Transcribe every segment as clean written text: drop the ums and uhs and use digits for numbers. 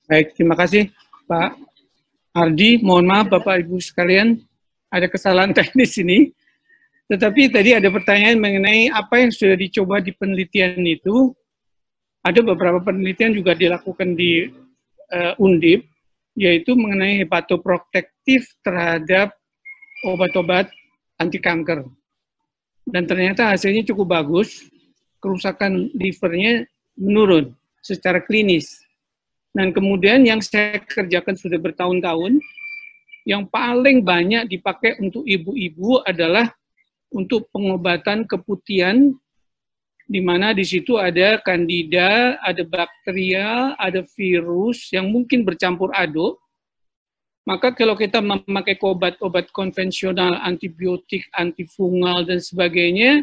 Baik, terima kasih Pak Ardi. Mohon maaf Bapak Ibu sekalian, ada kesalahan teknis ini. Tetapi tadi ada pertanyaan mengenai apa yang sudah dicoba di penelitian itu. Ada beberapa penelitian juga dilakukan di Undip, yaitu mengenai hepatoprotektif terhadap obat-obat anti kanker. Dan ternyata hasilnya cukup bagus, kerusakan livernya menurun secara klinis. Dan kemudian yang saya kerjakan sudah bertahun-tahun, yang paling banyak dipakai untuk ibu-ibu adalah untuk pengobatan keputihan, di mana di situ ada kandida, ada bakteria, ada virus yang mungkin bercampur aduk. Maka kalau kita memakai obat-obat konvensional, antibiotik, antifungal, dan sebagainya,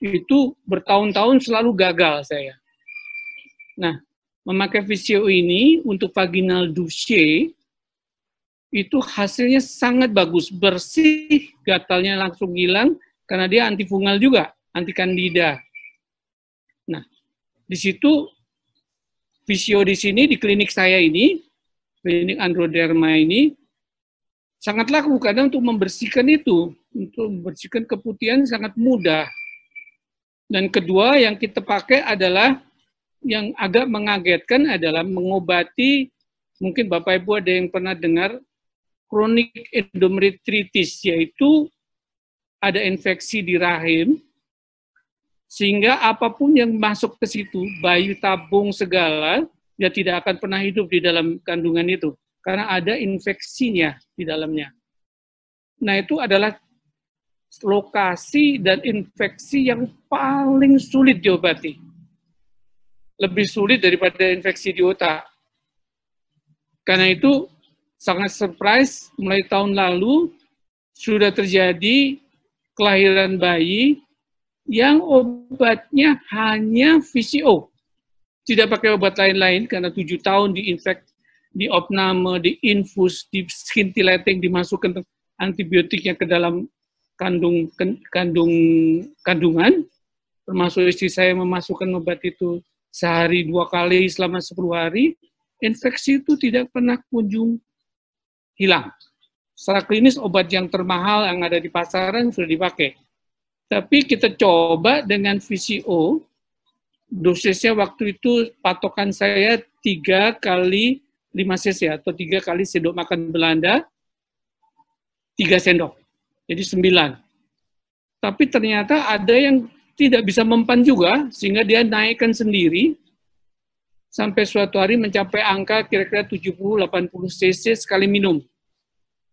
itu bertahun-tahun selalu gagal saya. Nah, memakai VCO ini untuk vaginal douche, itu hasilnya sangat bagus, bersih, gatalnya langsung hilang, karena dia antifungal juga, anti kandida. Nah, di situ visio di sini di klinik saya ini, klinik Androderma ini sangat laku karena untuk membersihkan itu, untuk membersihkan keputihan sangat mudah. Dan kedua yang kita pakai adalah yang agak mengagetkan adalah mengobati, mungkin Bapak Ibu ada yang pernah dengar kronik endometritis, yaitu ada infeksi di rahim. Sehingga apapun yang masuk ke situ, bayi tabung segala, dia tidak akan pernah hidup di dalam kandungan itu. Karena ada infeksinya di dalamnya. Nah, itu adalah lokasi dan infeksi yang paling sulit diobati. Lebih sulit daripada infeksi di otak. Karena itu, sangat surprise, mulai tahun lalu, sudah terjadi kelahiran bayi yang obatnya hanya VCO. Tidak pakai obat lain-lain, karena 7 tahun diinfek, diopname, diinfus, di scintillating, dimasukkan antibiotiknya ke dalam kandungan, termasuk istri saya memasukkan obat itu sehari 2 kali selama 10 hari, infeksi itu tidak pernah kunjung hilang. Secara klinis obat yang termahal yang ada di pasaran sudah dipakai. Tapi kita coba dengan VCO, dosisnya waktu itu patokan saya 3 kali 5 cc atau 3 kali sendok makan Belanda, 3 sendok, jadi 9. Tapi ternyata ada yang tidak bisa mempan juga, sehingga dia naikkan sendiri, sampai suatu hari mencapai angka kira-kira 70-80 cc sekali minum.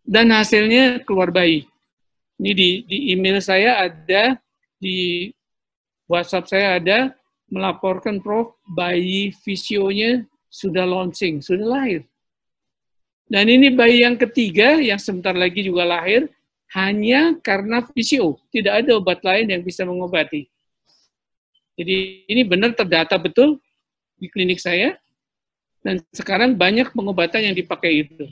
Dan hasilnya keluar bayi. Ini di email saya ada, di WhatsApp saya ada, melaporkan Prof, bayi VCO-nya sudah launching, sudah lahir. Dan ini bayi yang ketiga, yang sebentar lagi juga lahir, hanya karena VCO. Tidak ada obat lain yang bisa mengobati. Jadi ini benar terdata betul di klinik saya, dan sekarang banyak pengobatan yang dipakai itu.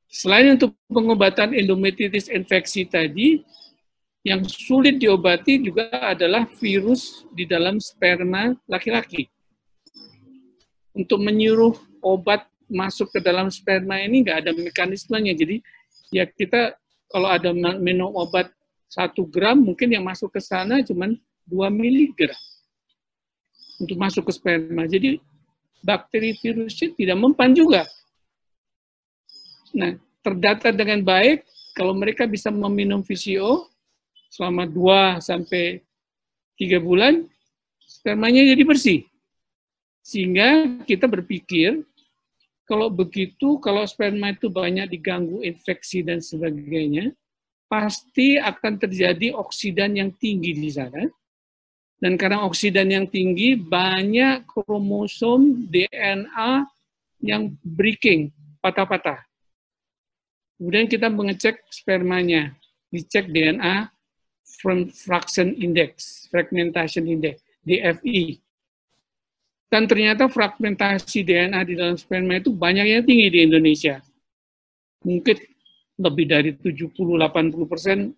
Selain untuk pengobatan endometritis infeksi tadi, yang sulit diobati juga adalah virus di dalam sperma laki-laki. Untuk menyuruh obat masuk ke dalam sperma ini nggak ada mekanismenya. Jadi ya kita kalau ada minum obat 1 gram, mungkin yang masuk ke sana cuma 2 miligram untuk masuk ke sperma. Jadi bakteri virusnya tidak mempan juga. Nah, terdata dengan baik kalau mereka bisa meminum VCO selama 2-3 bulan, spermanya jadi bersih. Sehingga kita berpikir, kalau begitu, kalau sperma itu banyak diganggu infeksi dan sebagainya, pasti akan terjadi oksidan yang tinggi di sana. Dan karena oksidan yang tinggi, banyak kromosom DNA yang breaking, patah-patah. Kemudian kita mengecek spermanya, dicek DNA fraction index, fragmentation index, DFI. Dan ternyata fragmentasi DNA di dalam sperma itu banyak yang tinggi di Indonesia. Mungkin lebih dari 70-80%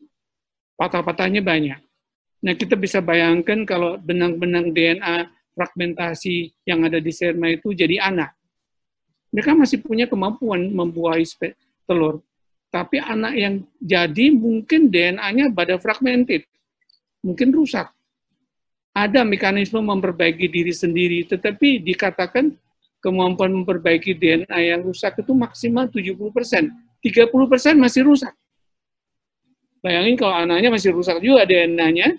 patah-patahnya banyak. Nah, kita bisa bayangkan kalau benang-benang DNA fragmentasi yang ada di sperma itu jadi anak. Mereka masih punya kemampuan membuahi telur. Tapi anak yang jadi mungkin DNA-nya pada fragmented. Mungkin rusak. Ada mekanisme memperbaiki diri sendiri, tetapi dikatakan kemampuan memperbaiki DNA yang rusak itu maksimal 70%. 30% masih rusak. Bayangin kalau anaknya masih rusak juga DNA-nya,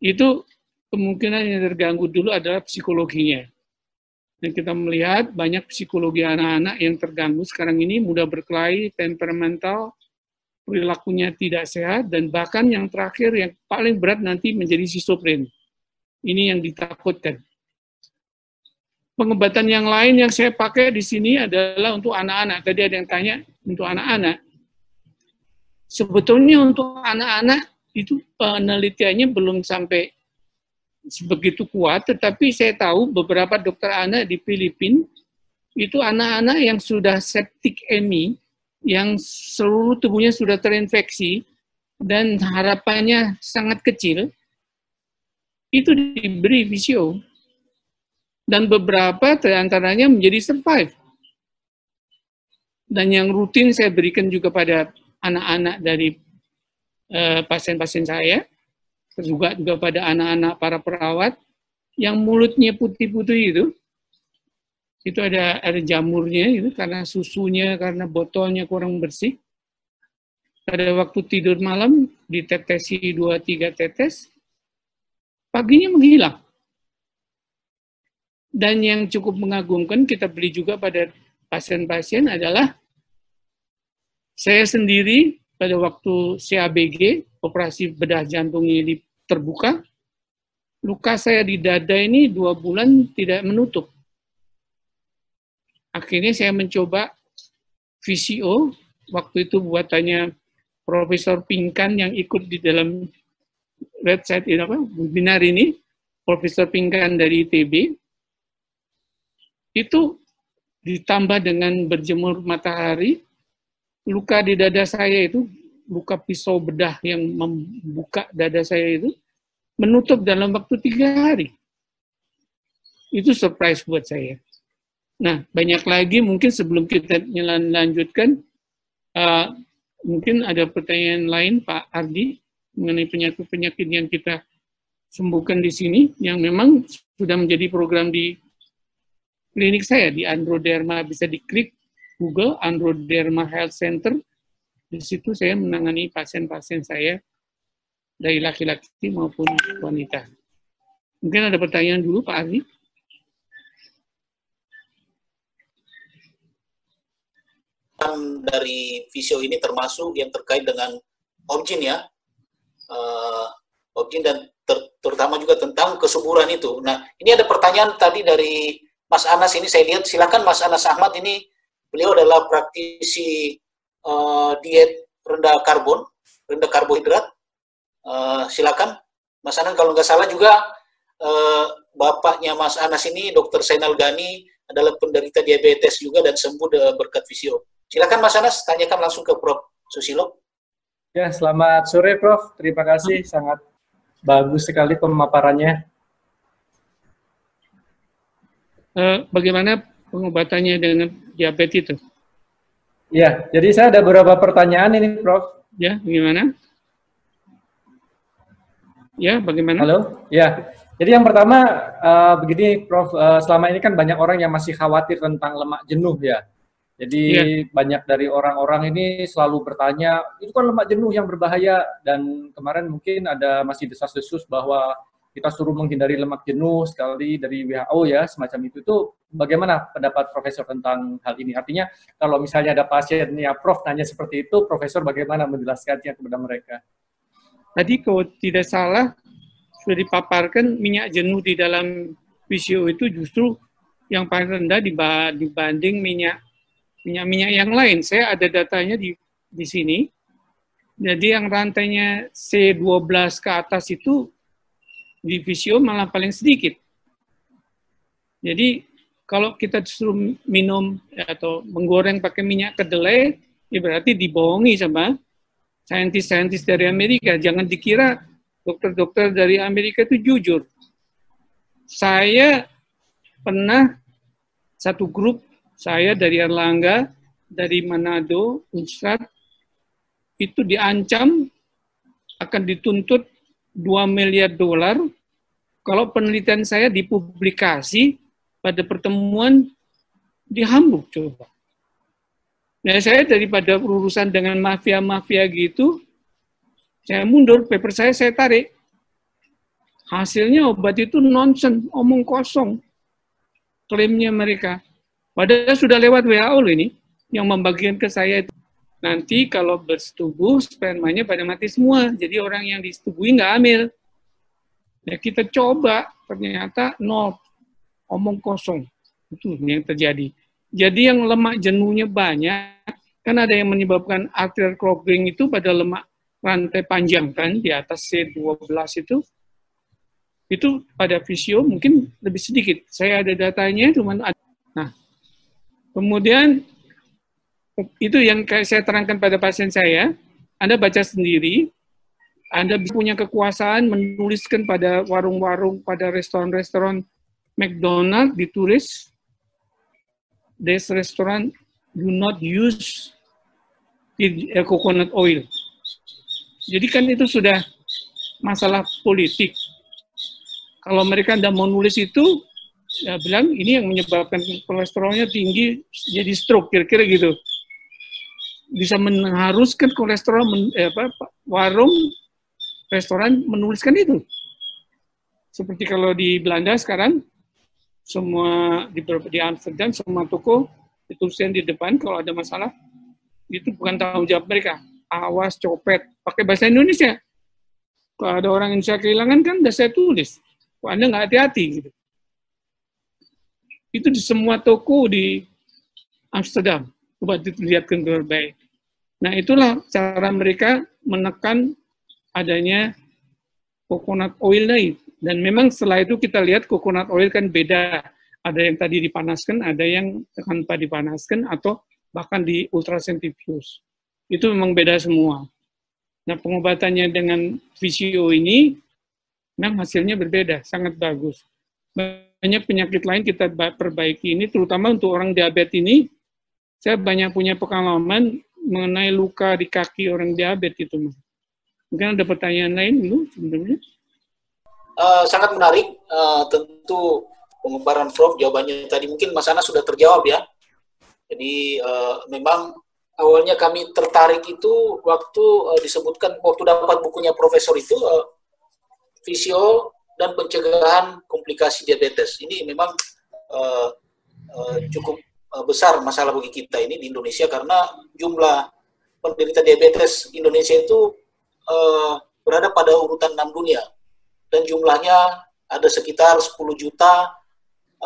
itu kemungkinan yang terganggu dulu adalah psikologinya. Dan kita melihat banyak psikologi anak-anak yang terganggu sekarang ini, mudah berkelahi, temperamental, perilakunya tidak sehat, dan bahkan yang terakhir, yang paling berat nanti menjadi schizofren. Ini yang ditakutkan. Pengobatan yang lain yang saya pakai di sini adalah untuk anak-anak. Tadi ada yang tanya, untuk anak-anak. Sebetulnya untuk anak-anak, itu penelitiannya belum sampai sebegitu kuat, tetapi saya tahu beberapa dokter anak di Filipina itu anak-anak yang sudah septic EMI, yang seluruh tubuhnya sudah terinfeksi dan harapannya sangat kecil, itu diberi visio. Dan beberapa diantaranya menjadi survive. Dan yang rutin saya berikan juga pada anak-anak dari pasien-pasien saya, juga pada anak-anak para perawat yang mulutnya putih-putih itu ada jamurnya itu karena susunya, karena botolnya kurang bersih. Pada waktu tidur malam ditetesi 2-3 tetes, paginya menghilang. Dan yang cukup mengagumkan kita beri juga pada pasien-pasien adalah saya sendiri pada waktu CABG, operasi bedah jantungnya terbuka, luka saya di dada ini 2 bulan tidak menutup. Akhirnya saya mencoba VCO, waktu itu buatannya Profesor Pinkan yang ikut di dalam website ini, webinar ini, Profesor Pinkan dari ITB, itu ditambah dengan berjemur matahari, luka di dada saya itu, luka pisau bedah yang membuka dada saya itu, menutup dalam waktu 3 hari. Itu surprise buat saya. Nah, banyak lagi mungkin sebelum kita lanjutkan, mungkin ada pertanyaan lain Pak Ardi, mengenai penyakit-penyakit yang kita sembuhkan di sini, yang memang sudah menjadi program di klinik saya, di Androderma, bisa diklik Google, Androderma Health Center. Di situ saya menangani pasien-pasien saya, dari laki-laki maupun wanita. Mungkin ada pertanyaan dulu Pak Ardi. Dari visio ini termasuk yang terkait dengan objin ya, objin dan terutama juga tentang kesuburan itu. Nah, ini ada pertanyaan tadi dari Mas Anas ini, saya lihat, silakan Mas Anas Ahmad ini, beliau adalah praktisi diet rendah karbon, rendah karbohidrat. Silakan Mas Anas, kalau nggak salah juga bapaknya Mas Anas ini, Dr. Zainal Ghani, adalah penderita diabetes juga dan sembuh berkat visio. Silakan Mas Anas, tanyakan langsung ke Prof. Susilo. Ya, selamat sore Prof. Terima kasih, sangat bagus sekali pemaparannya. Bagaimana pengobatannya dengan diabetes itu? Ya, jadi saya ada beberapa pertanyaan ini Prof. Ya, bagaimana? Ya, bagaimana? Halo, ya. Jadi yang pertama, begini Prof, selama ini kan banyak orang yang masih khawatir tentang lemak jenuh ya. Jadi banyak dari orang-orang ini selalu bertanya, itu kan lemak jenuh yang berbahaya, dan kemarin mungkin ada masih desas-desus bahwa kita suruh menghindari lemak jenuh sekali dari WHO ya, semacam itu. Itu bagaimana pendapat Profesor tentang hal ini? Artinya kalau misalnya ada pasiennya Prof nanya seperti itu, Profesor bagaimana menjelaskannya kepada mereka? Tadi kalau tidak salah, sudah dipaparkan minyak jenuh di dalam visio itu justru yang paling rendah dibanding minyak yang lain. Saya ada datanya di sini. Jadi yang rantainya C12 ke atas itu di visio malah paling sedikit. Jadi kalau kita disuruh minum atau menggoreng pakai minyak kedelai, ya berarti dibohongi sama saintis-saintis dari Amerika. Jangan dikira dokter-dokter dari Amerika itu jujur. saya pernah satu grup, saya dari Erlangga, dari Manado, Ustadz, itu diancam akan dituntut $2 miliar kalau penelitian saya dipublikasi pada pertemuan di Hamburg coba. Nah, saya daripada urusan dengan mafia-mafia gitu, saya mundur, paper saya tarik. Hasilnya obat itu nonsen, omong kosong. Klaimnya mereka. Padahal sudah lewat WHO ini, yang membagikan ke saya itu. Nanti kalau bersetubuh, spermanya pada mati semua. Jadi orang yang disetubui nggak hamil. Ya kita coba, ternyata nol. Omong kosong. Itu yang terjadi. Jadi yang lemak jenuhnya banyak, kan ada yang menyebabkan arterial clogging itu pada lemak rantai panjang kan, di atas C12 itu pada fisio mungkin lebih sedikit. Saya ada datanya, cuman ada. Nah, kemudian itu yang saya terangkan pada pasien saya, Anda baca sendiri, Anda punya kekuasaan menuliskan pada warung-warung, pada restoran-restoran McDonald, ditulis, this restaurant do not use coconut oil. Jadi kan itu sudah masalah politik. Kalau mereka tidak mau nulis itu, ya bilang ini yang menyebabkan kolesterolnya tinggi, jadi stroke, kira-kira gitu. Bisa mengharuskan warung, restoran menuliskan itu. Seperti kalau di Belanda sekarang, semua di Amsterdam, semua toko dituliskan di depan kalau ada masalah, itu bukan tanggung jawab mereka. Awas copet, pakai bahasa Indonesia. Kalau ada orang Indonesia kehilangan kan udah saya tulis. Kok Anda nggak hati-hati gitu. Itu di semua toko di Amsterdam. Coba dilihatkan baik. Nah, itulah cara mereka menekan adanya coconut oil tadi. Dan memang setelah itu kita lihat coconut oil kan beda. Ada yang tadi dipanaskan, ada yang tanpa dipanaskan, atau bahkan di ultrasentrifuge. Itu memang beda semua. Nah, pengobatannya dengan visio ini, memang hasilnya berbeda, sangat bagus. Banyak penyakit lain kita perbaiki ini, terutama untuk orang diabetes ini, saya banyak punya pengalaman mengenai luka di kaki orang diabetes itu. Mungkin ada pertanyaan lain dulu sebenarnya? Sangat menarik, tentu pemaparan Prof, jawabannya tadi mungkin Mas Anas sudah terjawab ya. Jadi memang awalnya kami tertarik itu waktu disebutkan, waktu dapat bukunya Profesor itu, Visio dan Pencegahan Komplikasi Diabetes. Ini memang cukup besar masalah bagi kita ini di Indonesia, karena jumlah penderita diabetes Indonesia itu berada pada urutan 6 dunia. Dan jumlahnya ada sekitar 10.300.000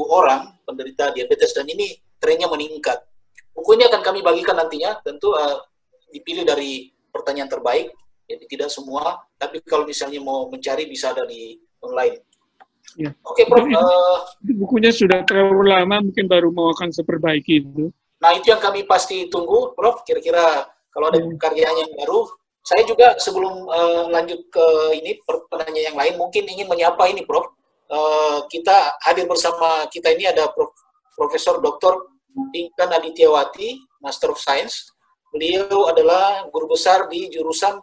orang penderita diabetes, dan ini trennya meningkat. Buku ini akan kami bagikan nantinya, tentu dipilih dari pertanyaan terbaik, jadi tidak semua, tapi kalau misalnya mau mencari bisa ada di online. Ya. Oke, Prof. Bukunya sudah terlalu lama, mungkin baru mau akan seperbaiki itu. Nah, itu yang kami pasti tunggu, Prof. Kira-kira kalau ada karyanya yang baru. Saya juga sebelum lanjut ke ini pertanyaan yang lain, mungkin ingin menyapa ini, Prof. Kita hadir bersama kita ini ada Profesor Dr. Pinkan Adityawati, Master of Science. Beliau adalah guru besar di jurusan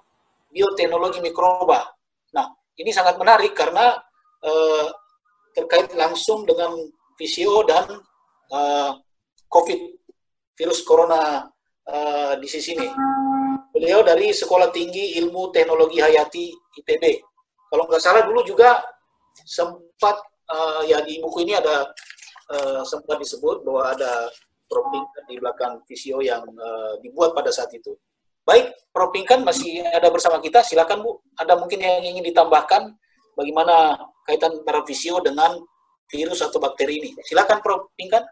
Bioteknologi Mikroba. Nah, ini sangat menarik karena terkait langsung dengan visio dan COVID, virus corona di sini. Beliau dari Sekolah Tinggi Ilmu Teknologi Hayati ITB. Kalau nggak salah dulu juga sempat ya di buku ini ada sempat disebut bahwa ada Prof. Pinkan di belakang visio yang dibuat pada saat itu. Baik, Prof. Pinkan masih ada bersama kita. Silakan Bu, ada mungkin yang ingin ditambahkan bagaimana kaitan antara visio dengan virus atau bakteri ini. Silakan Prof. Pinkan.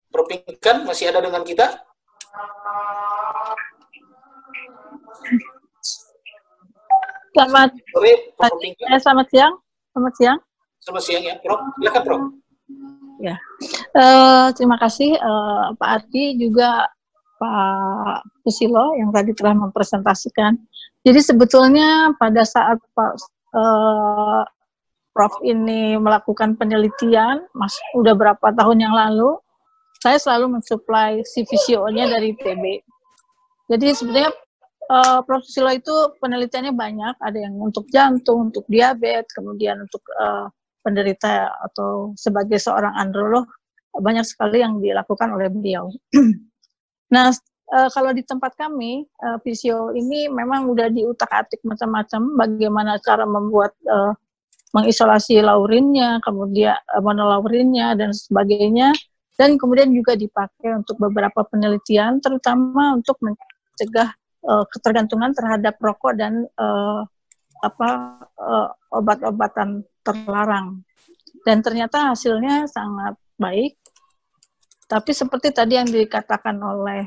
Prof. Pinkan masih ada dengan kita? Selamat sore, Prof. Pinkan. Selamat siang. Selamat siang. Selamat siang ya, Prof. Silakan, Prof. Ya, terima kasih Pak Ardi, juga Pak Susilo yang tadi telah mempresentasikan Jadi sebetulnya pada saat Prof ini melakukan penelitian, udah berapa tahun yang lalu, saya selalu mensuplai si VCO-nya dari ITB. Jadi sebenarnya Prof Susilo itu penelitiannya banyak, ada yang untuk jantung, untuk diabetes, kemudian untuk penderita atau sebagai seorang androlog, banyak sekali yang dilakukan oleh beliau. Nah, kalau di tempat kami, VCO ini memang udah diutak-atik macam-macam, bagaimana cara membuat mengisolasi laurinnya, kemudian monolaurinnya, dan sebagainya, dan kemudian juga dipakai untuk beberapa penelitian, terutama untuk mencegah ketergantungan terhadap rokok dan obat-obatan terlarang. Dan ternyata hasilnya sangat baik. Tapi seperti tadi yang dikatakan oleh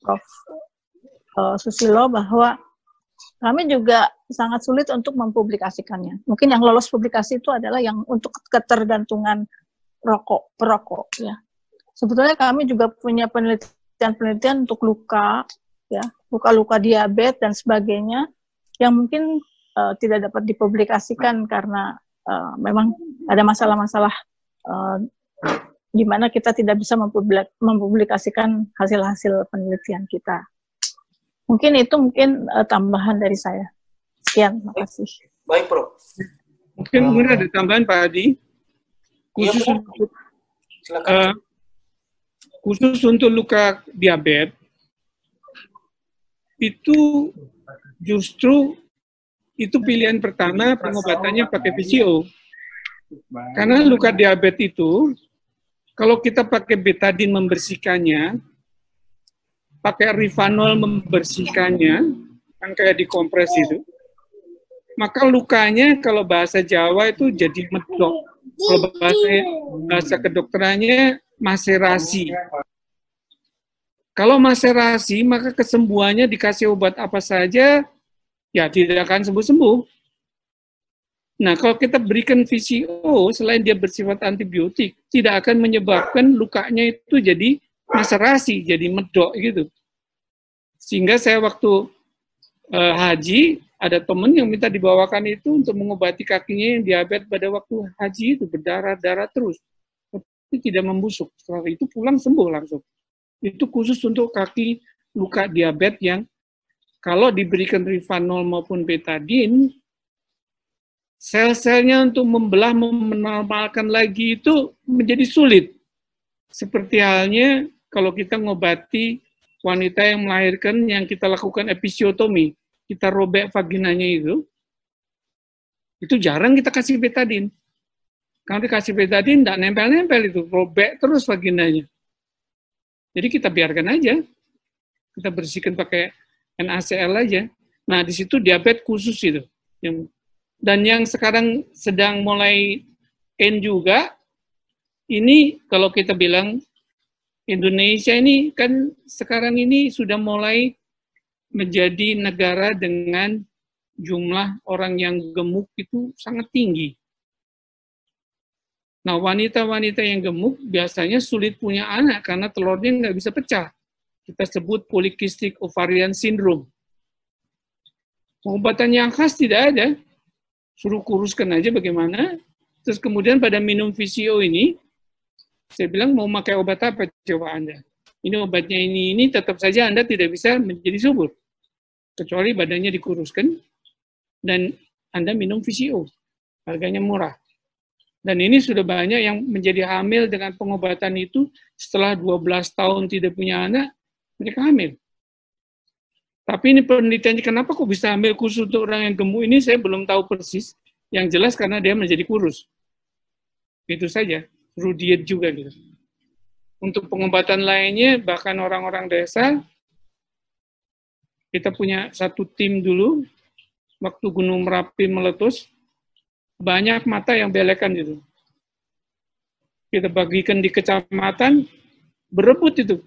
Prof. Susilo bahwa kami juga sangat sulit untuk mempublikasikannya. Mungkin yang lolos publikasi itu adalah yang untuk ketergantungan perokok ya. Sebetulnya kami juga punya penelitian untuk luka ya, luka-luka diabetes dan sebagainya yang mungkin tidak dapat dipublikasikan karena memang ada masalah-masalah di mana kita tidak bisa mempublikasikan hasil-hasil penelitian kita. Mungkin itu tambahan dari saya. Sekian, terima kasih. Baik, Prof. Mungkin ada tambahan Pak Adi. Khusus untuk luka diabetes, itu justru itu pilihan pertama pengobatannya pakai VCO. Karena luka diabetes itu, kalau kita pakai betadin membersihkannya, pakai rifanol membersihkannya, kan kayak dikompres itu, maka lukanya kalau bahasa Jawa itu jadi medok. Kalau bahasa kedokterannya maserasi. Kalau maserasi, maka kesembuhannya dikasih obat apa saja, ya tidak akan sembuh-sembuh. Nah, kalau kita berikan VCO, selain dia bersifat antibiotik, tidak akan menyebabkan lukanya itu jadi maserasi, jadi medok gitu. Sehingga saya waktu haji, ada teman yang minta dibawakan itu untuk mengobati kakinya yang diabetes pada waktu haji itu, berdarah-darah terus. Tapi tidak membusuk. Setelah itu pulang sembuh langsung. Itu khusus untuk kaki luka diabetes yang kalau diberikan rifanol maupun betadin, sel-selnya untuk membelah, menormalkan lagi itu menjadi sulit. Seperti halnya kalau kita ngobati wanita yang melahirkan yang kita lakukan episiotomi, kita robek vaginanya itu jarang kita kasih betadin. Kalau dikasih betadin, tidak nempel-nempel itu, robek terus vaginanya. Jadi kita biarkan aja, kita bersihkan pakai NaCl aja. Nah, di situ diabetes khusus itu. Dan yang sekarang sedang mulai juga, ini kalau kita bilang Indonesia ini kan sekarang ini sudah mulai menjadi negara dengan jumlah orang yang gemuk itu sangat tinggi. Nah, wanita-wanita yang gemuk biasanya sulit punya anak karena telurnya nggak bisa pecah. Kita sebut polycystic ovarian syndrome. Pengobatan yang khas tidak ada. Suruh kuruskan aja bagaimana. Terus kemudian pada minum VCO ini, saya bilang mau pakai obat apa coba Anda? Ini obatnya ini tetap saja Anda tidak bisa menjadi subur. Kecuali badannya dikuruskan dan Anda minum VCO. Harganya murah. Dan ini sudah banyak yang menjadi hamil dengan pengobatan itu setelah 12 tahun tidak punya anak, mereka hamil. Tapi ini penelitiannya kenapa kok bisa hamil khusus untuk orang yang gemuk ini saya belum tahu persis. Yang jelas karena dia menjadi kurus. Itu saja. Suruh diet juga gitu. Untuk pengobatan lainnya, bahkan orang-orang desa, kita punya satu tim dulu, waktu Gunung Merapi meletus, banyak mata yang belekan gitu. Kita bagikan di kecamatan, berebut itu.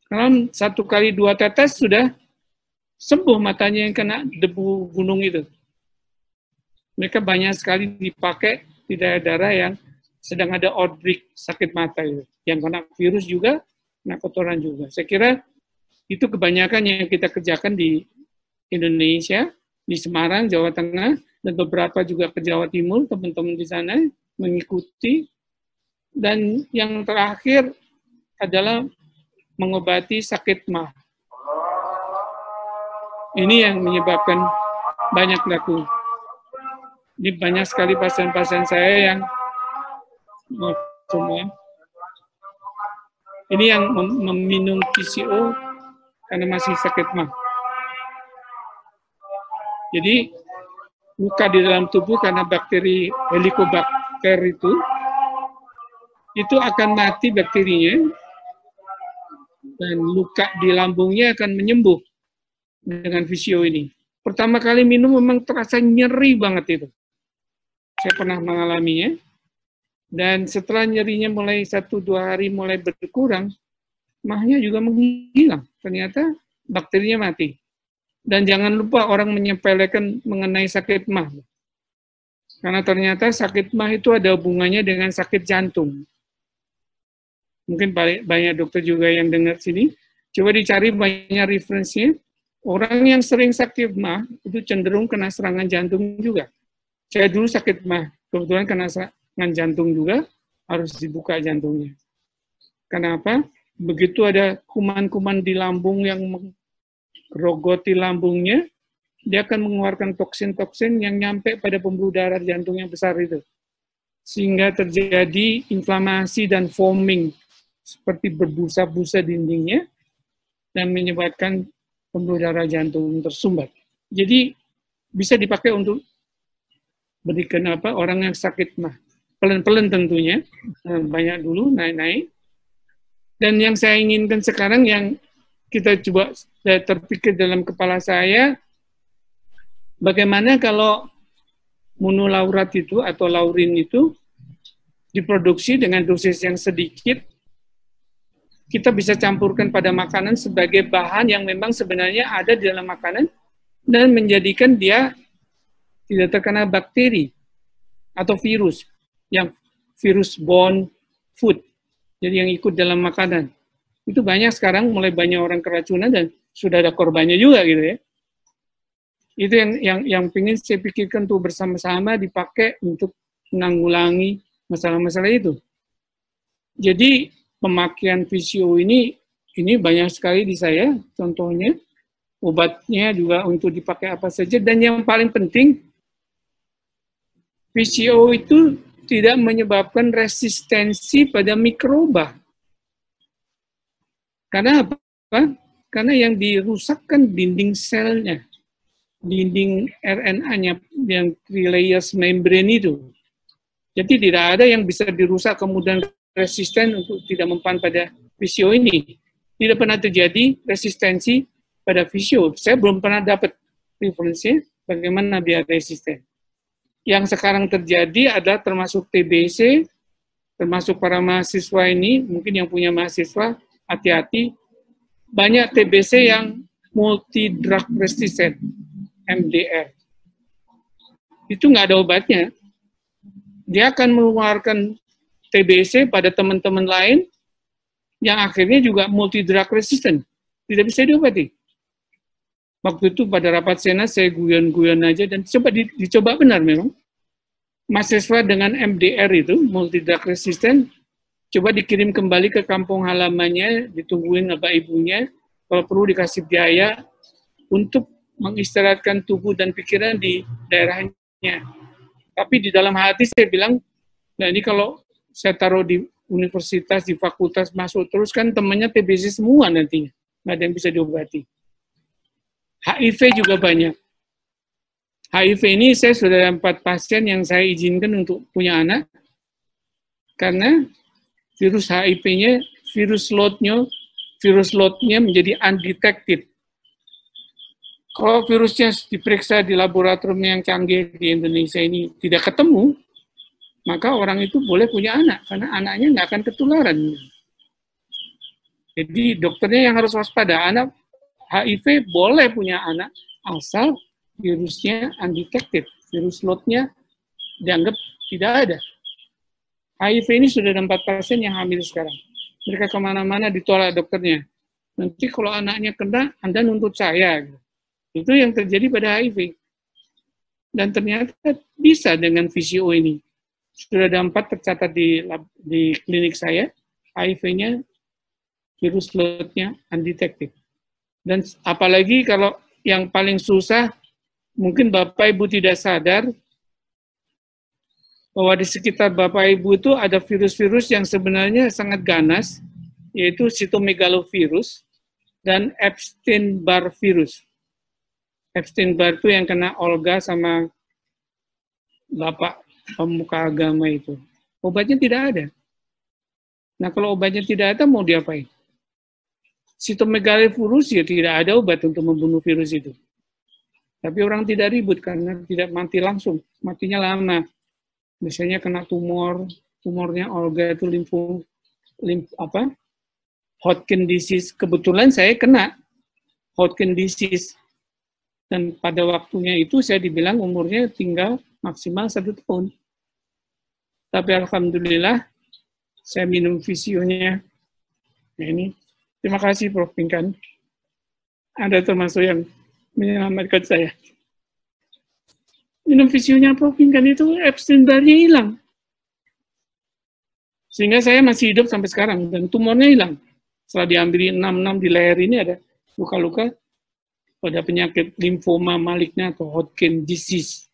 Karena 1 kali 2 tetes sudah sembuh matanya yang kena debu gunung itu. Mereka banyak sekali dipakai di daerah-daerah yang sedang ada outbreak sakit mata itu. Yang kena virus juga, kena kotoran juga. Saya kira itu kebanyakan yang kita kerjakan di Indonesia, di Semarang, Jawa Tengah, dan beberapa juga ke Jawa Timur, teman-teman di sana mengikuti. Dan yang terakhir adalah mengobati sakit mah. Ini yang menyebabkan banyak laku. Ini banyak sekali pasien-pasien saya yang semua. Ini yang meminum PCO karena masih sakit mah. Jadi luka di dalam tubuh karena bakteri Helicobacter itu akan mati bakterinya, dan luka di lambungnya akan menyembuh dengan Visio ini. Pertama kali minum memang terasa nyeri banget itu. Saya pernah mengalaminya. Dan setelah nyerinya mulai 1-2 hari mulai berkurang, mahnya juga menghilang. Ternyata bakterinya mati. Dan jangan lupa orang menyepelekan mengenai sakit mah. Karena ternyata sakit mah itu ada hubungannya dengan sakit jantung. Mungkin banyak dokter juga yang dengar sini. Coba dicari banyak referensinya. Orang yang sering sakit mah itu cenderung kena serangan jantung juga. Saya dulu sakit mah, kebetulan kena serangan jantung juga, harus dibuka jantungnya. Kenapa? Begitu ada kuman-kuman di lambung yang merogoti lambungnya, dia akan mengeluarkan toksin-toksin yang nyampe pada pembuluh darah jantung yang besar itu. Sehingga terjadi inflamasi dan foaming, seperti berbusa-busa dindingnya, dan menyebabkan pembuluh darah jantung tersumbat. Jadi bisa dipakai untuk berikan orang yang sakit mah. Pelan-pelan tentunya, banyak dulu, naik-naik. Dan yang saya inginkan sekarang yang kita coba terpikir dalam kepala saya, bagaimana kalau monolaurat itu atau laurin itu diproduksi dengan dosis yang sedikit, kita bisa campurkan pada makanan sebagai bahan yang memang sebenarnya ada di dalam makanan dan menjadikan dia tidak terkena bakteri atau virus, yang virus borne food, jadi yang ikut dalam makanan. Itu banyak sekarang, mulai banyak orang keracunan dan sudah ada korbannya juga gitu ya. Itu yang ingin saya pikirkan tuh bersama-sama dipakai untuk menanggulangi masalah-masalah itu. Jadi pemakaian Visio ini banyak sekali di saya, contohnya obatnya juga untuk dipakai apa saja, dan yang paling penting Visio itu tidak menyebabkan resistensi pada mikroba. Karena apa? Karena yang dirusakkan dinding selnya, dinding RNA-nya, yang trilayers membrane itu. Jadi tidak ada yang bisa dirusak kemudian resisten untuk tidak mempan pada Visio ini. Tidak pernah terjadi resistensi pada Visio. Saya belum pernah dapat referensinya bagaimana biar resisten. Yang sekarang terjadi adalah termasuk TBC, termasuk para mahasiswa ini, mungkin yang punya mahasiswa, hati-hati, banyak TBC yang multi-drug resistant, MDR. Itu nggak ada obatnya. Dia akan mengeluarkan TBC pada teman-teman lain yang akhirnya juga multi-drug resistant. Tidak bisa diobati. Waktu itu pada rapat senat saya guyon-guyon aja dan dicoba benar memang. Mahasiswa dengan MDR itu, multi-drug resistant, coba dikirim kembali ke kampung halamannya, ditungguin bapak ibunya, kalau perlu dikasih biaya untuk mengistirahatkan tubuh dan pikiran di daerahnya. Tapi di dalam hati saya bilang, nah ini kalau saya taruh di universitas, di fakultas, masuk terus kan temannya TBC semua nantinya, nggak ada yang bisa diobati. HIV juga banyak. HIV ini saya sudah ada 4 pasien yang saya izinkan untuk punya anak, karena virus HIV-nya, virus load-nya menjadi undetected. Kalau virusnya diperiksa di laboratorium yang canggih di Indonesia ini tidak ketemu, maka orang itu boleh punya anak, karena anaknya nggak akan ketularan. Jadi dokternya yang harus waspada, anak HIV boleh punya anak, asal virusnya undetected, virus load-nya dianggap tidak ada. HIV ini sudah ada 4 pasien yang hamil sekarang. Mereka kemana-mana ditolak dokternya. Nanti kalau anaknya kena, Anda nuntut saya. Itu yang terjadi pada HIV. Dan ternyata bisa dengan VCO ini. Sudah ada 4 tercatat di klinik saya, HIV-nya, virus loadnya undetected. Dan apalagi kalau yang paling susah, mungkin Bapak Ibu tidak sadar, bahwa di sekitar Bapak Ibu itu ada virus-virus yang sebenarnya sangat ganas, yaitu cytomegalovirus dan Epstein-Barr virus. Epstein-Barr itu yang kena Olga sama Bapak pemuka agama itu. Obatnya tidak ada. Nah, kalau obatnya tidak ada, mau diapain? Cytomegalovirus ya tidak ada obat untuk membunuh virus itu. Tapi orang tidak ribut karena tidak mati langsung, matinya lama. Biasanya kena tumornya Olga itu Hodgkin disease. Kebetulan saya kena Hodgkin disease. Dan pada waktunya itu saya dibilang umurnya tinggal maksimal 1 tahun. Tapi alhamdulillah saya minum visionya. Nah ini, terima kasih Prof. Pinkan. Ada termasuk yang menyelamatkan saya. Minum visionya Prof. Pinkan itu Epstein-Barr-nya hilang. Sehingga saya masih hidup sampai sekarang. Dan tumornya hilang. Setelah diambil 6 di leher ini ada luka-luka pada penyakit limfoma maligna atau Hodgkin disease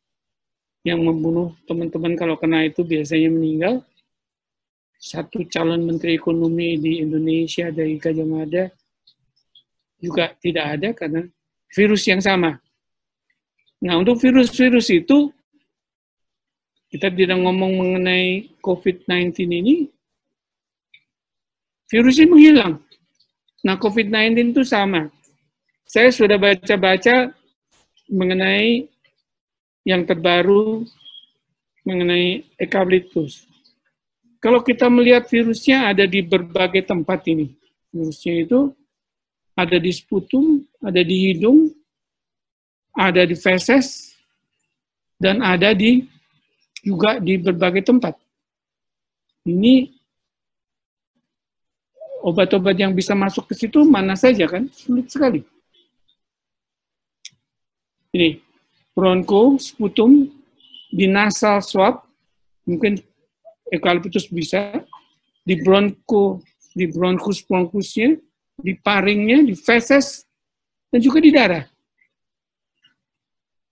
yang membunuh teman-teman kalau kena itu biasanya meninggal. Satu calon menteri ekonomi di Indonesia dari Gajah Mada juga tidak ada karena virus yang sama. Nah, untuk virus-virus itu kita tidak ngomong mengenai COVID-19 ini, virusnya menghilang. Nah, COVID-19 itu sama. Saya sudah baca-baca mengenai yang terbaru mengenai eukaliptus. Kalau kita melihat virusnya ada di berbagai tempat ini. Virusnya itu ada di sputum, ada di hidung, ada di feses, dan ada juga di berbagai tempat. Ini obat-obat yang bisa masuk ke situ mana saja kan? Sulit sekali. Ini bronko, sputum, di nasal swab, mungkin eukaliptus bisa, di bronchusnya, di paringnya, di feses, dan juga di darah.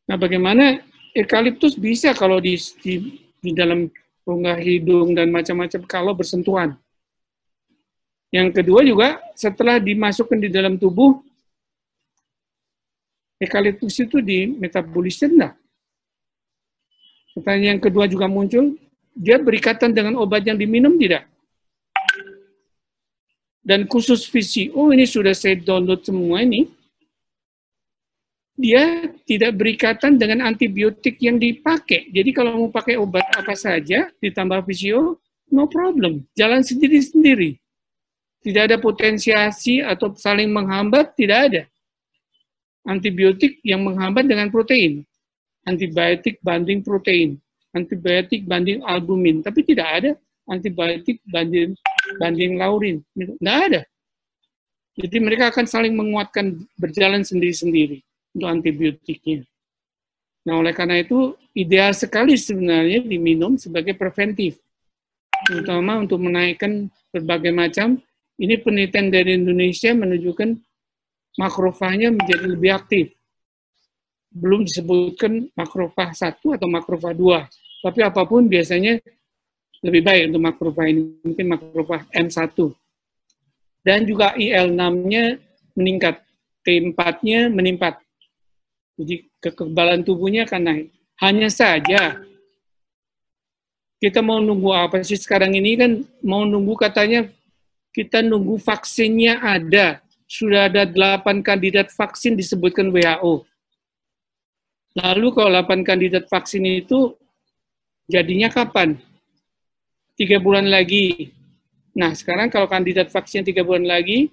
Nah, bagaimana eukaliptus bisa kalau di dalam rongga hidung dan macam-macam kalau bersentuhan. Yang kedua juga, setelah dimasukkan di dalam tubuh, eukaliptus itu di metabolisme enggak. Pertanyaan yang kedua juga muncul, dia berikatan dengan obat yang diminum tidak? Dan khusus VCO, ini sudah saya download semua ini, dia tidak berikatan dengan antibiotik yang dipakai. Jadi kalau mau pakai obat apa saja, ditambah VCO, no problem. Jalan sendiri-sendiri. Tidak ada potensiasi atau saling menghambat, tidak ada. Antibiotik yang menghambat dengan protein. Antibiotik banding protein. Antibiotik banding albumin. Tapi tidak ada antibiotik banding laurin. Tidak ada. Jadi mereka akan saling menguatkan, berjalan sendiri-sendiri untuk antibiotiknya. Nah, oleh karena itu, ideal sekali sebenarnya diminum sebagai preventif. Terutama untuk menaikkan berbagai macam. Ini penelitian dari Indonesia menunjukkan makrofagnya menjadi lebih aktif. Belum disebutkan makrofag 1 atau makrofag 2. Tapi apapun biasanya lebih baik untuk makrofag ini. Mungkin makrofag M1. Dan juga IL6-nya meningkat. T4-nya meningkat. Jadi kekebalan tubuhnya akan naik. Hanya saja, kita mau nunggu apa sih sekarang ini kan, mau nunggu katanya, kita nunggu vaksinnya ada. Sudah ada 8 kandidat vaksin disebutkan WHO. Lalu kalau 8 kandidat vaksin itu jadinya kapan? 3 bulan lagi. Nah, sekarang kalau kandidat vaksin 3 bulan lagi,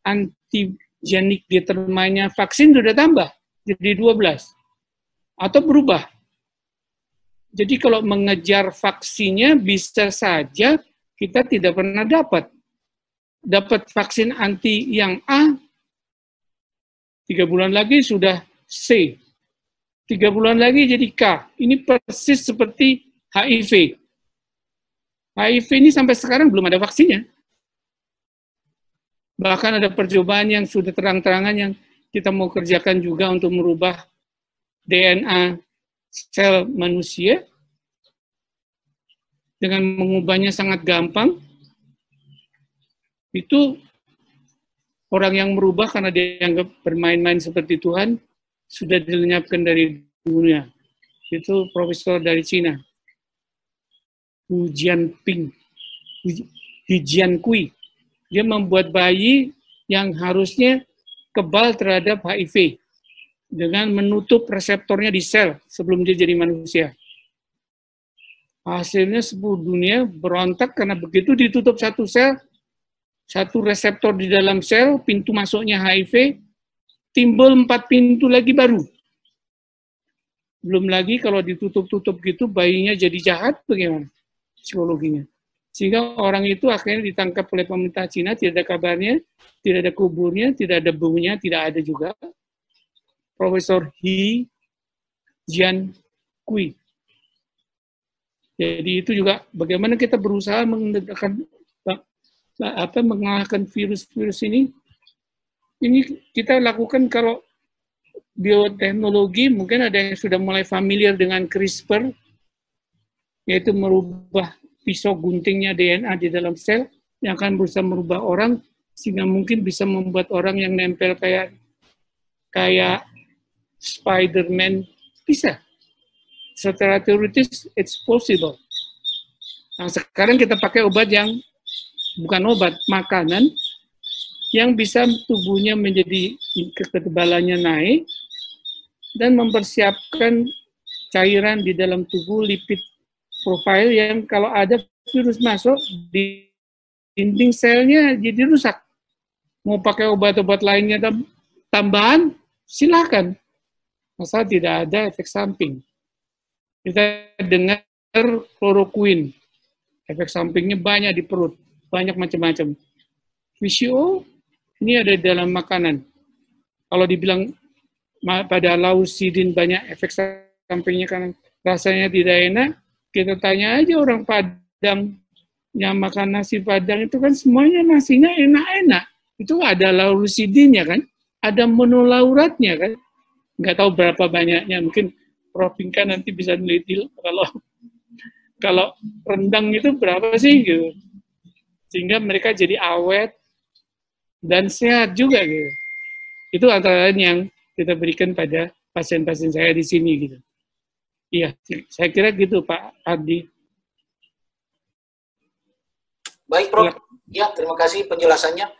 antigenik determinnya vaksin sudah tambah, jadi 12. Atau berubah. Jadi kalau mengejar vaksinnya bisa saja kita tidak pernah dapat vaksin anti yang A, 3 bulan lagi sudah C. 3 bulan lagi jadi K. Ini persis seperti HIV. HIV ini sampai sekarang belum ada vaksinnya. Bahkan ada percobaan yang sudah terang-terangan yang kita mau kerjakan juga untuk merubah DNA sel manusia dengan mengubahnya sangat gampang. Itu orang yang merubah karena dia dianggap bermain-main seperti Tuhan sudah dilenyapkan dari dunia. Itu profesor dari Cina, Hu Jiankui. Dia membuat bayi yang harusnya kebal terhadap HIV dengan menutup reseptornya di sel sebelum dia jadi manusia. Hasilnya seluruh dunia berontak karena begitu ditutup satu sel, satu reseptor di dalam sel, pintu masuknya HIV, timbul 4 pintu lagi baru. Belum lagi kalau ditutup-tutup gitu, bayinya jadi jahat, bagaimana psikologinya. Sehingga orang itu akhirnya ditangkap oleh pemerintah Cina, tidak ada kabarnya, tidak ada kuburnya, tidak ada baunya, tidak ada juga. Profesor Hu Jiankui. Jadi itu juga bagaimana kita berusaha mengalahkan virus-virus ini. Ini kita lakukan kalau bioteknologi, mungkin ada yang sudah mulai familiar dengan CRISPR, yaitu merubah pisau guntingnya DNA di dalam sel, yang akan berusaha merubah orang, sehingga mungkin bisa membuat orang yang nempel kayak Spider-Man, bisa. Secara teoritis, it's possible. Nah, sekarang kita pakai obat yang, bukan obat, makanan, yang bisa tubuhnya menjadi kekebalannya naik, dan mempersiapkan cairan di dalam tubuh, lipid profil yang kalau ada virus masuk, di dinding selnya jadi rusak. Mau pakai obat-obat lainnya tambahan, silakan. Asal tidak ada efek samping. Kita dengar kloroquine, efek sampingnya banyak di perut, banyak macam-macam. VCO, ini ada di dalam makanan. Kalau dibilang pada lausidin banyak efek sampingnya karena rasanya tidak enak, kita tanya aja orang Padang yang makan nasi Padang itu kan semuanya nasinya enak-enak. Itu ada lausidinnya kan, ada monolauratnya kan. Nggak tahu berapa banyaknya, mungkin Prof. Pinka nanti bisa neliti kalau rendang itu berapa sih gitu. Sehingga mereka jadi awet dan sehat juga gitu. Itu antara lain yang kita berikan pada pasien-pasien saya di sini gitu. Iya, saya kira gitu Pak Ardi. Baik Prof. Ya, terima kasih penjelasannya.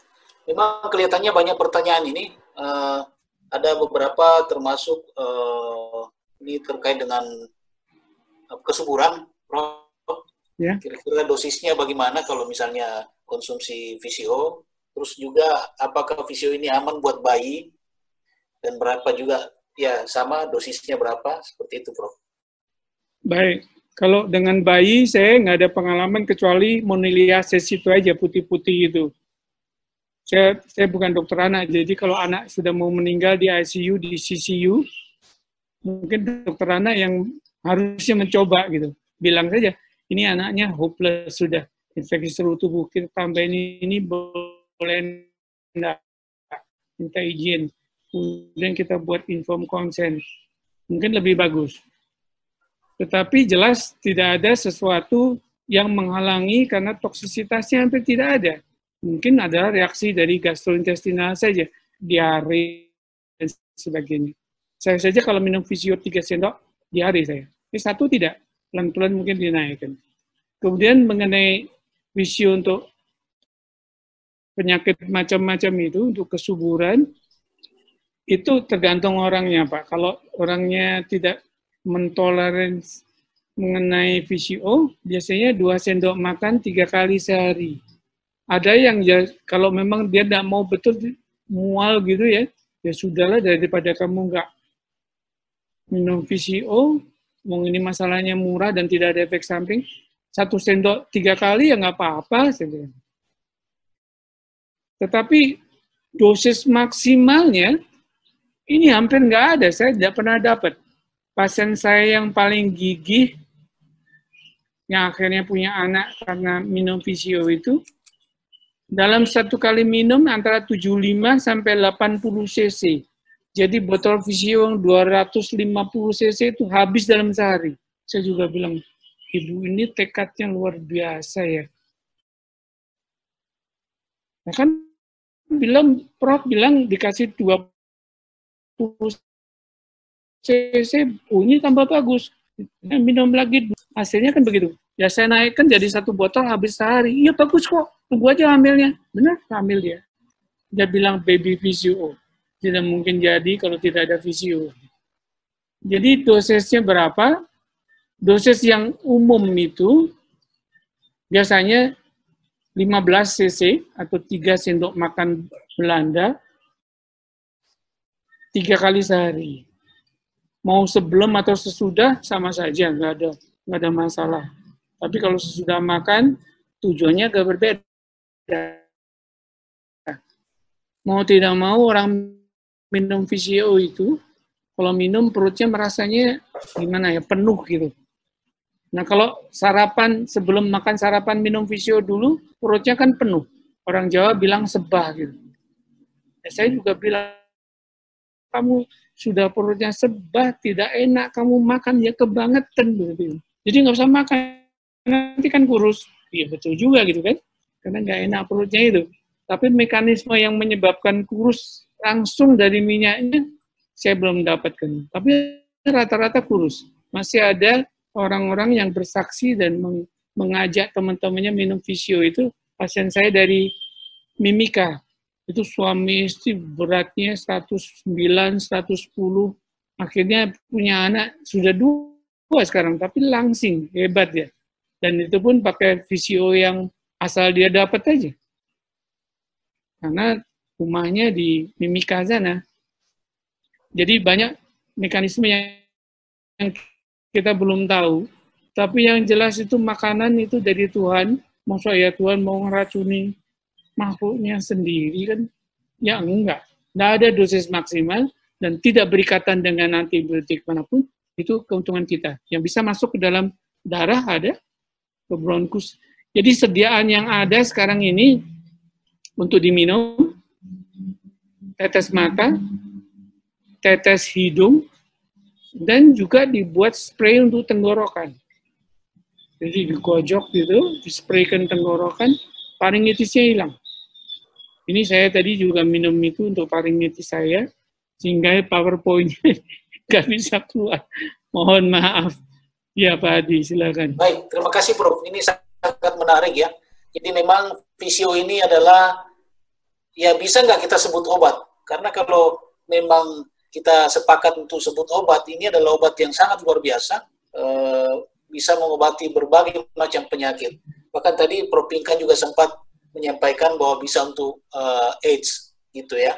Memang kelihatannya banyak pertanyaan ini. Ada beberapa termasuk ini terkait dengan kesuburan, Prof. Ya. Kira-kira dosisnya bagaimana kalau misalnya konsumsi VCO? Terus juga apakah VCO ini aman buat bayi? Dan berapa juga, ya sama dosisnya berapa? Seperti itu, Prof. Baik, kalau dengan bayi saya nggak ada pengalaman kecuali moniliasis itu aja, putih-putih itu. Saya bukan dokter anak, jadi kalau anak sudah mau meninggal di ICU, di CCU, mungkin dokter anak yang harusnya mencoba gitu. Bilang saja, ini anaknya hopeless sudah, infeksi seluruh tubuh, kita tambahin ini boleh enggak, minta izin. Kemudian kita buat inform consent. Mungkin lebih bagus. Tetapi jelas tidak ada sesuatu yang menghalangi karena toksisitasnya hampir tidak ada. Mungkin ada reaksi dari gastrointestinal saja, diare dan sebagainya. Saya saja kalau minum visio 3 sendok, diare saya. Ini 1 tidak, pelan-pelan mungkin dinaikkan. Kemudian mengenai visio untuk penyakit macam-macam itu, untuk kesuburan, itu tergantung orangnya Pak. Kalau orangnya tidak mentoleransi mengenai VCO, biasanya 2 sendok makan 3 kali sehari. Ada yang ya, kalau memang dia tidak mau betul mual gitu ya sudahlah daripada kamu nggak minum VCO, ini masalahnya murah dan tidak ada efek samping, 1 sendok 3 kali ya nggak apa-apa. Tetapi dosis maksimalnya ini hampir nggak ada, saya tidak pernah dapat. Pasien saya yang paling gigih, yang akhirnya punya anak karena minum Visio itu, dalam satu kali minum antara 75 sampai 80 cc. Jadi botol Visio yang 250 cc itu habis dalam sehari. Saya juga bilang, ibu ini tekadnya luar biasa ya. Nah kan Prof bilang dikasih 20 cc, ini tambah bagus. Minum lagi, hasilnya kan begitu. Ya saya naikkan jadi 1 botol habis sehari. Iya bagus kok, tunggu aja hamilnya. Benar, hamil dia. Dia bilang baby Visio. Tidak mungkin jadi kalau tidak ada Visio. Jadi dosisnya berapa? Dosis yang umum itu biasanya 15 cc atau 3 sendok makan Belanda 3 kali sehari. Mau sebelum atau sesudah sama saja, nggak ada masalah. Tapi kalau sesudah makan tujuannya agak berbeda. Mau tidak mau orang minum Visio itu, kalau minum perutnya merasanya gimana ya, penuh gitu. Nah kalau sarapan, sebelum makan sarapan minum Visio dulu, perutnya kan penuh. Orang Jawa bilang sebah gitu. Saya juga bilang, kamu sudah perutnya sebah, tidak enak, kamu makan ya kebangetan gitu. Jadi nggak usah makan, nanti kan kurus. Iya betul juga gitu kan, karena nggak enak perutnya itu. Tapi mekanisme yang menyebabkan kurus langsung dari minyaknya, saya belum dapatkan. Tapi rata-rata kurus. Masih ada orang-orang yang bersaksi dan mengajak teman-temannya minum Visio itu, pasien saya dari Mimika. Itu suami istri beratnya 109, 110. Akhirnya punya anak, sudah 2 sekarang, tapi langsing, hebat ya. Dan itu pun pakai Visio yang asal dia dapat aja. Karena rumahnya di Mimika sana. Jadi banyak mekanisme yang kita belum tahu, tapi yang jelas itu makanan itu dari Tuhan. Masa ya Tuhan mau ngeracuni makhluknya sendiri kan? Ya enggak ada dosis maksimal dan tidak berikatan dengan antibiotik manapun. Itu keuntungan kita. Yang bisa masuk ke dalam darah ada, ke bronkus. Jadi sediaan yang ada sekarang ini untuk diminum, tetes mata, tetes hidung, dan juga dibuat spray untuk tenggorokan. Jadi dikojok gitu, dispraykan tenggorokan, faringitisnya hilang. Ini saya tadi juga minum itu untuk faringitis saya, sehingga PowerPoint-nya nggak bisa keluar. Mohon maaf. Ya Pak Adi, silakan. Baik, terima kasih Prof. Ini sangat menarik ya. Jadi memang Visio ini adalah, ya bisa nggak kita sebut obat? Karena kalau memang kita sepakat untuk sebut obat, ini adalah obat yang sangat luar biasa, bisa mengobati berbagai macam penyakit. Bahkan tadi Prof. Pinkan juga sempat menyampaikan bahwa bisa untuk AIDS, gitu ya.